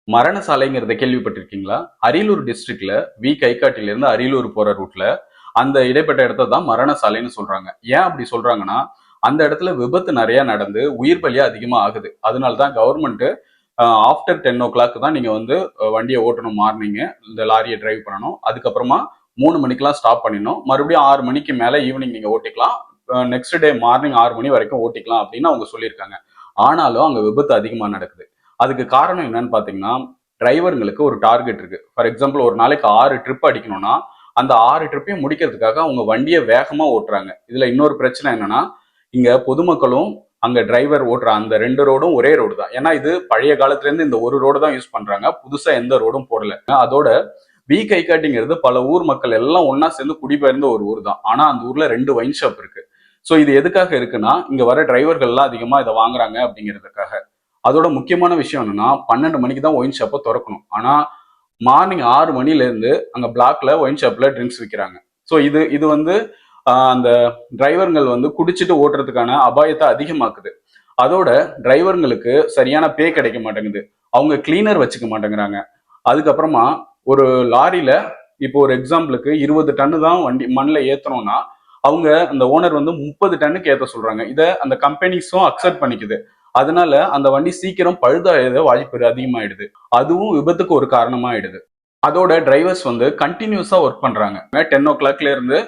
மரண சாலைங்கிறத கேள்விப்பட்டிருக்கீங்களா? அரியலூர் டிஸ்ட்ரிக்ட்ல கைகாட்டில இருந்து அரியலூர் போற ரூட்ல அந்த இடைப்பட்ட இடத்த தான் மரண சாலைன்னு சொல்றாங்க. ஏன் அப்படி சொல்றாங்கன்னா, அந்த இடத்துல விபத்து நிறைய நடந்து உயிர் பலி அதிகமா ஆகுது. அதனால தான் கவர்மெண்ட் ஆஃப்டர் 10 o'clock தான் நீங்க வந்து வண்டியை ஓட்டணும். மார்னிங் இந்த லாரியை டிரைவ் பண்ணணும். அதுக்கப்புறமா 3 மணிக்கெல்லாம் ஸ்டாப் பண்ணிடணும். மறுபடியும் 6 மணிக்கு மேல ஈவினிங் நீங்க ஓட்டிக்கலாம். நெக்ஸ்ட் டே மார்னிங் 6 மணி வரைக்கும் ஓட்டிக்கலாம் அப்படின்னு அவங்க சொல்லியிருக்காங்க. ஆனாலும் அங்க விபத்து அதிகமா நடக்குது. அதுக்கு காரணம் என்னன்னு பாத்தீங்கன்னா, டிரைவர்களுக்கு ஒரு டார்கெட் இருக்கு. ஃபார் எக்ஸாம்பிள், ஒரு நாளைக்கு 6 ட்ரிப் அடிக்கணும்னா அந்த 6 ட்ரிப்பையும் முடிக்கிறதுக்காக அவங்க வண்டியை வேகமா ஓட்டுறாங்க. இதுல இன்னொரு பிரச்சனை என்னன்னா, இங்க பொதுமக்களும் அங்க டிரைவர் ஓட்டுற அந்த 2 ரோடும் ஒரே ரோடு தான். ஏன்னா இது பழைய காலத்துல இருந்து இந்த ஒரு ரோடு தான் யூஸ் பண்றாங்க. புதுசா எந்த ரோடும் போடல. அதோட கைகாட்டிங்கிறது பல ஊர் மக்கள் எல்லாம் ஒன்னா சேர்ந்து குடிபெயர்ந்த ஒரு ஊர் தான். ஆனா அந்த ஊர்ல 2 ஒயின் ஷாப் இருக்கு. ஸோ இது எதுக்காக இருக்குன்னா, இங்க வர டிரைவர்கள்லாம் அதிகமா இதை வாங்குறாங்க அப்படிங்கிறதுக்காக. அதோட முக்கியமான விஷயம் என்னன்னா, 12 மணிக்கு தான் ஒயின் ஷாப்பை திறக்கணும். ஆனா மார்னிங் 6 மணில இருந்து அங்க பிளாக்ல ஒயின் ஷாப்ல ட்ரிங்க்ஸ் விற்கிறாங்க. ஸோ இது வந்து அந்த டிரைவர்கள் வந்து குடிச்சிட்டு ஓட்டுறதுக்கான அபாயத்தை அதிகமாக்குது. அதோட டிரைவர்களுக்கு சரியான பே கிடைக்க மாட்டேங்குது. அவங்க கிளீனர் வச்சுக்க மாட்டேங்கிறாங்க. அதுக்கப்புறமா ஒரு லாரியில இப்போ ஒரு எக்ஸாம்பிளுக்கு 20 டன்னு தான் வண்டி மண்ணில் ஏத்தணும்னா அவங்க அந்த ஓனர் வந்து 30 டன்னுக்கு ஏற்ற சொல்றாங்க. இதை அந்த கம்பெனிஸும் அக்செப்ட் பண்ணிக்குது. அதனால அந்த வண்டி சீக்கிரம் பழுதாயிட வாய்ப்பு அதிகமாயிடுது. அதுவும் விபத்துக்கு ஒரு காரணமாயிடுது. அதோட டிரைவர்ஸ் வந்து கண்டினியூஸா ஒர்க் பண்றாங்க. 10 o'clockல இருந்து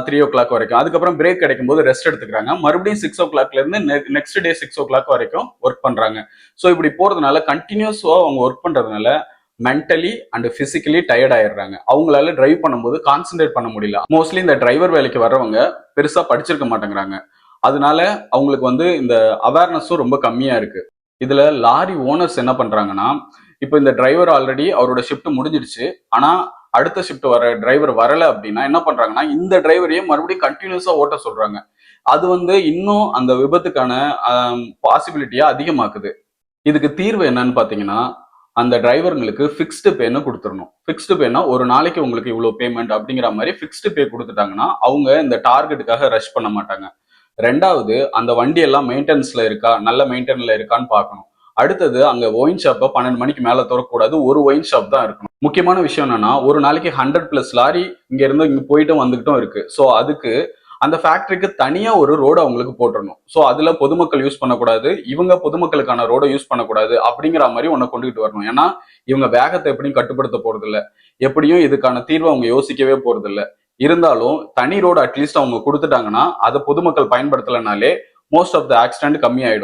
3 o'clock வரைக்கும். அதுக்கப்புறம் பிரேக் கிடைக்கும் போது ரெஸ்ட் எடுத்துக்கிறாங்க. மறுபடியும் 6 o'clockல இருந்து நெக்ஸ்ட் டே 6 o'clock வரைக்கும் ஒர்க் பண்றாங்க. ஸோ இப்படி போறதுனால கண்டினியூஸா அவங்க ஒர்க் பண்றதுனால மென்டலி அண்ட் பிசிக்கலி டயர்ட் ஆயிடுறாங்க. அவங்களால டிரைவ் பண்ணும்போது கான்சென்ட்ரேட் பண்ண முடியல. மோஸ்ட்லி இந்த டிரைவர் வேலைக்கு வர்றவங்க பெருசா படிச்சிருக்க மாட்டேங்கிறாங்க. அதனால அவங்களுக்கு வந்து இந்த அவேர்னஸும் ரொம்ப கம்மியா இருக்கு. இதுல லாரி ஓனர்ஸ் என்ன பண்றாங்கன்னா, இப்போ இந்த டிரைவர் ஆல்ரெடி அவரோட ஷிஃப்ட் முடிஞ்சிடுச்சு. ஆனா அடுத்த ஷிஃப்ட் வர டிரைவர் வரல அப்படின்னா என்ன பண்றாங்கன்னா, இந்த டிரைவரையே மறுபடியும் கண்டினியூஸா ஓட்ட சொல்றாங்க. அது வந்து இன்னும் அந்த விபத்துக்கான பாசிபிலிட்டியா அதிகமாக்குது. இதுக்கு தீர்வு என்னன்னு பாத்தீங்கன்னா, அந்த டிரைவர்களுக்கு ஃபிக்ஸ்டு பேன்னு கொடுத்துடணும். ஃபிக்ஸ்டு பேனா ஒரு நாளைக்கு உங்களுக்கு இவ்வளவு பேமெண்ட் அப்படிங்கிற மாதிரி ஃபிக்ஸ்டு பே கொடுத்துட்டாங்கன்னா அவங்க இந்த டார்கெட்டுக்காக ரஷ் பண்ண மாட்டாங்க. ரெண்டாவது, அந்த வண்டி எல்லாம் மெயின்டெனன்ஸ்ல இருக்கா, நல்ல மெயின்டெனன்ல இருக்கான்னு பார்க்கணும். அடுத்தது, அங்க ஒயின் ஷாப்பை 12 மணிக்கு மேல திறக்கக்கூடாது. ஒரு ஒயின் ஷாப் தான் இருக்கணும். முக்கியமான விஷயம் என்னன்னா, ஒரு நாளைக்கு 100+ லாரி இங்க இருந்து இங்க போயிட்டும் வந்துகிட்டும் இருக்கு. ஸோ அதுக்கு அந்த ஃபேக்டரிக்கு தனியா ஒரு ரோடு அவங்களுக்கு போட்டுறணும். ஸோ அதுல பொதுமக்கள் யூஸ் பண்ணக்கூடாது, இவங்க பொதுமக்களுக்கான ரோடை யூஸ் பண்ணக்கூடாது அப்படிங்கிற மாதிரி ஒன்ன கொண்டுகிட்டு வரணும். ஏன்னா இவங்க வேகத்தை எப்படியும் கட்டுப்படுத்த போறது இல்ல, எப்படியும் இதுக்கான தீர்வை அவங்க யோசிக்கவே போறது இல்ல. இருந்தாலும் தனி ரோடு அட்லீஸ்ட் அவங்க கொடுத்துட்டாங்கன்னா அதை பொதுமக்கள் பயன்படுத்தலைனாலே மோஸ்ட் ஆஃப் த ஆக்சிடென்ட் கம்மியாயிடும்.